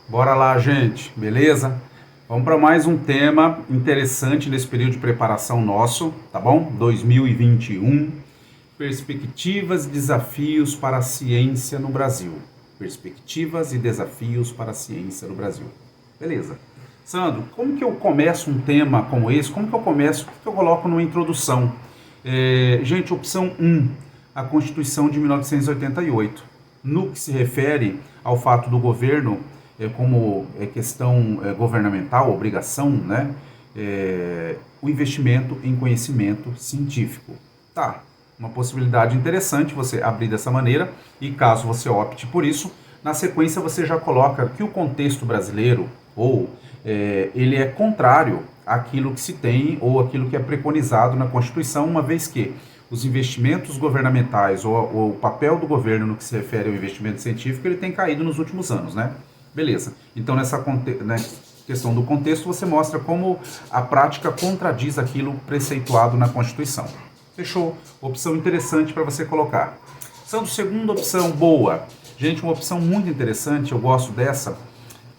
Bora lá, gente, beleza? Vamos para mais um tema interessante nesse período de preparação nosso, tá bom? 2021, perspectivas e desafios para a ciência no Brasil. Perspectivas e desafios para a ciência no Brasil. Beleza. Sandro, como que eu começo um tema como esse? Como que eu começo? O que eu coloco numa introdução? Gente, opção um, a Constituição de 1988. No que se refere ao fato do governo, como questão governamental, obrigação, né? O investimento em conhecimento científico. Tá, uma possibilidade interessante você abrir dessa maneira, e caso você opte por isso, na sequência você já coloca que o contexto brasileiro, ou ele é contrário àquilo que se tem, ou aquilo que é preconizado na Constituição, uma vez que os investimentos governamentais, ou o papel do governo no que se refere ao investimento científico, ele tem caído nos últimos anos, né? Beleza. Então, nessa questão do contexto, você mostra como a prática contradiz aquilo preceituado na Constituição. Fechou? Opção interessante para você colocar. Sendo segunda opção, boa. Gente, uma opção muito interessante, eu gosto dessa,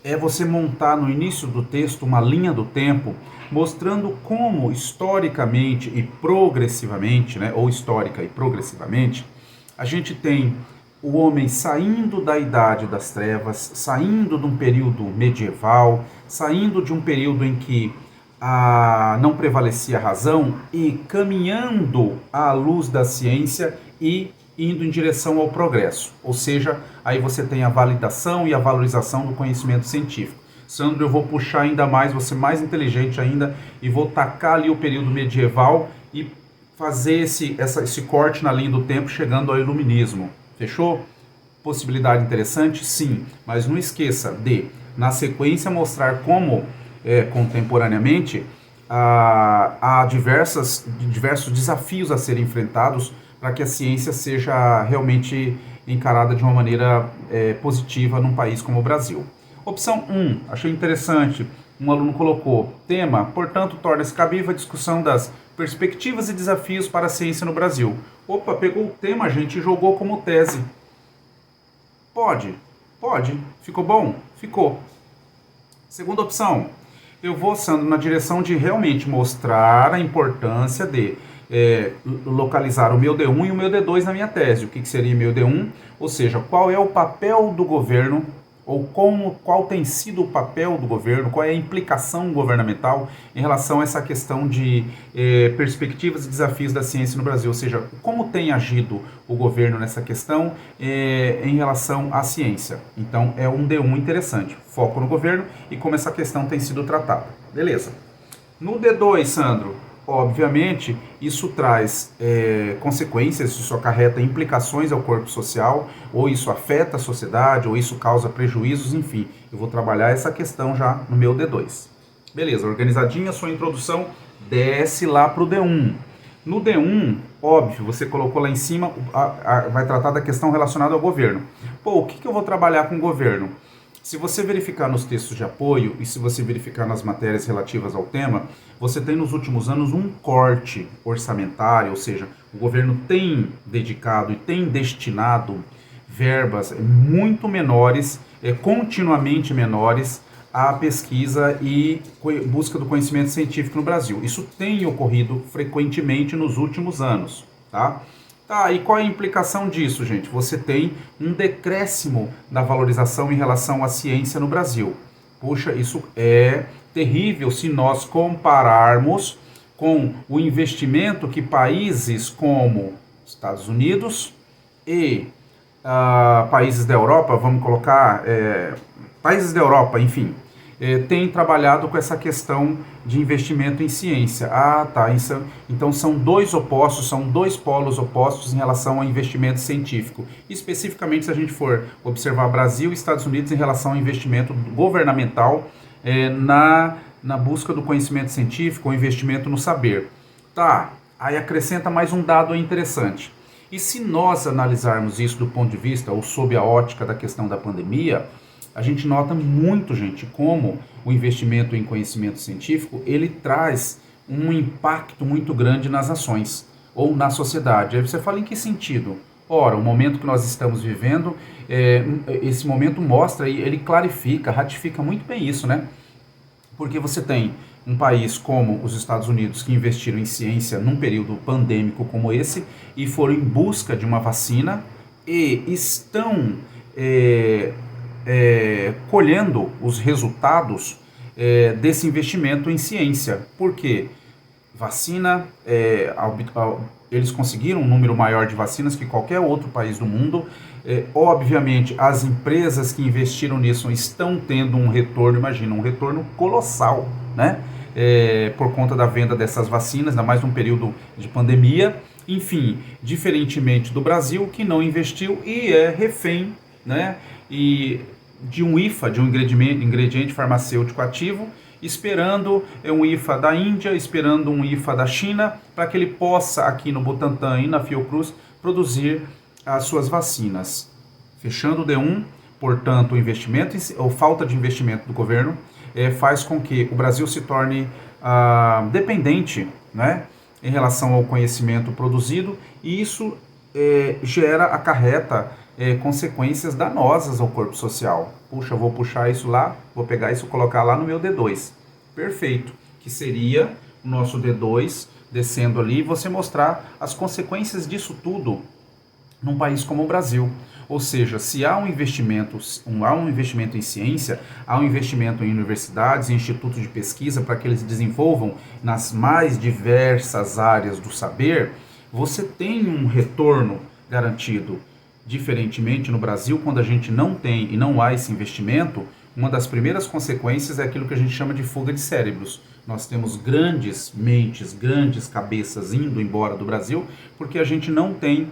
é você montar no início do texto uma linha do tempo, mostrando como historicamente e progressivamente, né, ou histórica e progressivamente, a gente tem o homem saindo da idade das trevas, saindo de um período medieval, saindo de um período em que não prevalecia a razão e caminhando à luz da ciência e indo em direção ao progresso. Ou seja, aí você tem a validação e a valorização do conhecimento científico. Sandro, eu vou puxar ainda mais, vou ser mais inteligente ainda e vou tacar ali o período medieval e fazer esse corte na linha do tempo, chegando ao iluminismo. Fechou? Possibilidade interessante? Sim, mas não esqueça de, na sequência, mostrar como, contemporaneamente, há diversos desafios a serem enfrentados para que a ciência seja realmente encarada de uma maneira positiva num país como o Brasil. Opção 1, achei interessante, um aluno colocou, tema, portanto, torna-se cabível a discussão das perspectivas e desafios para a ciência no Brasil. Opa, pegou o tema, gente, e jogou como tese. Pode, pode. Ficou bom? Ficou. Segunda opção, eu vou, Sandro, na direção de realmente mostrar a importância de localizar o meu D1 e o meu D2 na minha tese. O que seria meu D1? Ou seja, qual é o papel do governo, ou qual tem sido o papel do governo, qual é a implicação governamental em relação a essa questão de perspectivas e desafios da ciência no Brasil, ou seja, como tem agido o governo nessa questão em relação à ciência. Então é um D1 interessante, foco no governo e como essa questão tem sido tratada. Beleza. No D2, Sandro, obviamente, isso traz consequências, isso acarreta implicações ao corpo social, ou isso afeta a sociedade, ou isso causa prejuízos, enfim. Eu vou trabalhar essa questão já no meu D2. Beleza, organizadinha a sua introdução, desce lá para o D1. No D1, óbvio, você colocou lá em cima, vai tratar da questão relacionada ao governo. Pô, o que eu vou trabalhar com o governo? Se você verificar nos textos de apoio e se você verificar nas matérias relativas ao tema, você tem nos últimos anos um corte orçamentário, ou seja, o governo tem dedicado e tem destinado verbas muito menores, continuamente menores, à pesquisa e busca do conhecimento científico no Brasil. Isso tem ocorrido frequentemente nos últimos anos, tá? Tá, e qual é a implicação disso, gente? Você tem um decréscimo da valorização em relação à ciência no Brasil. Puxa, isso é terrível se nós compararmos com o investimento que países como Estados Unidos e países da Europa, vamos colocar, países da Europa, enfim, têm trabalhado com essa questão de investimento em ciência. Tá. Então são dois opostos, são dois polos opostos em relação ao investimento científico. Especificamente, se a gente for observar Brasil e Estados Unidos em relação ao investimento governamental na busca do conhecimento científico, o investimento no saber. Tá, aí acrescenta mais um dado interessante. E se nós analisarmos isso do ponto de vista, ou sob a ótica da questão da pandemia, a gente nota muito, gente, como o investimento em conhecimento científico, ele traz um impacto muito grande nas ações ou na sociedade. Aí você fala, em que sentido? Ora, o momento que nós estamos vivendo, esse momento mostra e ele clarifica, ratifica muito bem isso, né? Porque você tem um país como os Estados Unidos que investiram em ciência num período pandêmico como esse e foram em busca de uma vacina e estão colhendo os resultados desse investimento em ciência. Por quê? Vacina, eles conseguiram um número maior de vacinas que qualquer outro país do mundo. Obviamente, as empresas que investiram nisso estão tendo um retorno, imagina, um retorno colossal, né? Por conta da venda dessas vacinas, ainda mais num período de pandemia. Enfim, diferentemente do Brasil, que não investiu e é refém, né? E de um IFA, de um ingrediente farmacêutico ativo, esperando um IFA da Índia, esperando um IFA da China, para que ele possa, aqui no Butantan e na Fiocruz, produzir as suas vacinas. Fechando o D1, portanto, o investimento, ou falta de investimento do governo, faz com que o Brasil se torne dependente, né, em relação ao conhecimento produzido, e isso acarreta consequências danosas ao corpo social. Puxa, eu vou puxar isso lá, vou pegar isso e colocar lá no meu D2. Perfeito. Que seria o nosso D2 descendo ali e você mostrar as consequências disso tudo num país como o Brasil. Ou seja, se há um investimento em ciência, há um investimento em universidades, em institutos de pesquisa para que eles desenvolvam nas mais diversas áreas do saber, você tem um retorno garantido. Diferentemente no Brasil, quando a gente não tem e não há esse investimento, uma das primeiras consequências é aquilo que a gente chama de fuga de cérebros. Nós temos grandes mentes, grandes cabeças indo embora do Brasil, porque a gente não tem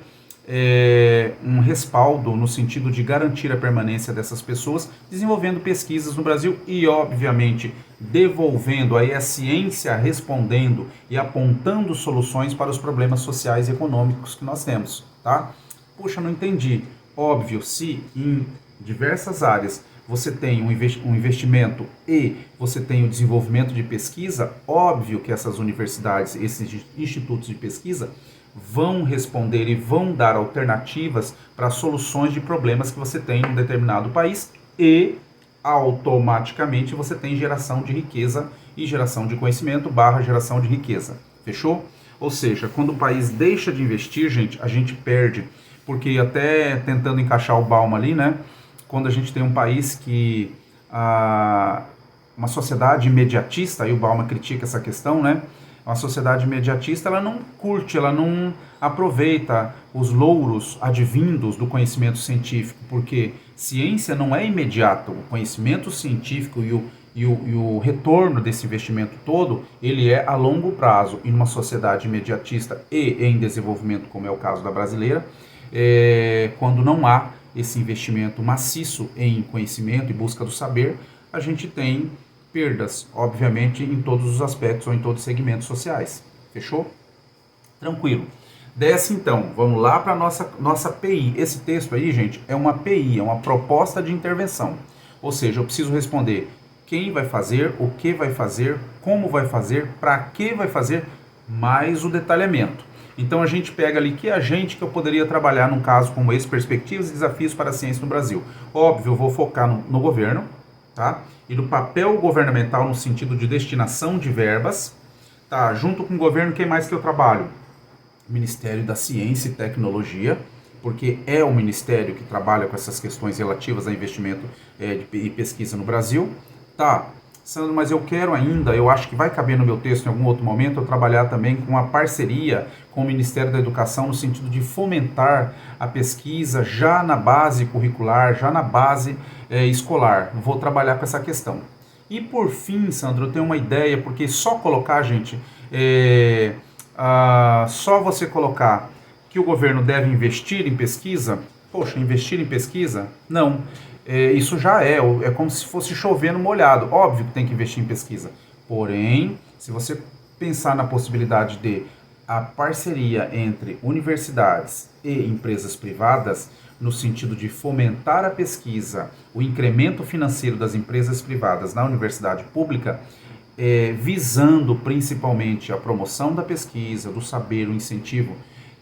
um respaldo no sentido de garantir a permanência dessas pessoas, desenvolvendo pesquisas no Brasil e, obviamente, devolvendo aí a ciência respondendo e apontando soluções para os problemas sociais e econômicos que nós temos, tá? Puxa, não entendi. Óbvio, se em diversas áreas você tem um investimento e você tem o desenvolvimento de pesquisa, óbvio que essas universidades, esses institutos de pesquisa vão responder e vão dar alternativas para soluções de problemas que você tem em um determinado país e automaticamente você tem geração de riqueza e geração de conhecimento / geração de riqueza. Fechou? Ou seja, quando o país deixa de investir, gente, a gente perde. Porque até tentando encaixar o Bauman ali, né? Quando a gente tem um país que uma sociedade imediatista, aí o Bauman critica essa questão, né? Uma sociedade imediatista, ela não curte, ela não aproveita os louros advindos do conhecimento científico, porque ciência não é imediato. O conhecimento científico e o retorno desse investimento todo, ele é a longo prazo. E numa sociedade imediatista e em desenvolvimento, como é o caso da brasileira, quando não há esse investimento maciço em conhecimento e busca do saber, a gente tem perdas, obviamente, em todos os aspectos ou em todos os segmentos sociais. Fechou? Tranquilo. Desce então, vamos lá para a nossa PI. Esse texto aí, gente, é uma PI, é uma proposta de intervenção. Ou seja, eu preciso responder quem vai fazer, o que vai fazer, como vai fazer, para que vai fazer, mais o detalhamento. Então a gente pega ali que agente que eu poderia trabalhar num caso como esse, perspectivas e desafios para a ciência no Brasil. Óbvio, eu vou focar no governo, tá? E no papel governamental no sentido de destinação de verbas, tá? Junto com o governo, quem mais que eu trabalho? O Ministério da Ciência e Tecnologia, porque é o ministério que trabalha com essas questões relativas a investimento e pesquisa no Brasil, tá? Sandro, mas eu quero ainda, eu acho que vai caber no meu texto em algum outro momento, eu trabalhar também com a parceria com o Ministério da Educação no sentido de fomentar a pesquisa já na base curricular, já na base escolar. Vou trabalhar com essa questão. E por fim, Sandro, eu tenho uma ideia, porque só colocar, gente, só você colocar que o governo deve investir em pesquisa, poxa, investir em pesquisa? Não. Isso já é como se fosse chover no molhado. Óbvio que tem que investir em pesquisa. Porém, se você pensar na possibilidade de a parceria entre universidades e empresas privadas, no sentido de fomentar a pesquisa, o incremento financeiro das empresas privadas na universidade pública, visando principalmente a promoção da pesquisa, do saber, o incentivo,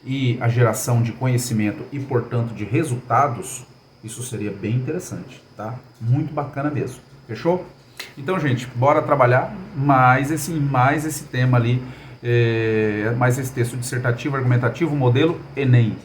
e a geração de conhecimento e, portanto, de resultados, isso seria bem interessante, tá? Muito bacana mesmo. Fechou? Então, gente, bora trabalhar mais esse tema ali, mais esse texto dissertativo, argumentativo, modelo Enem.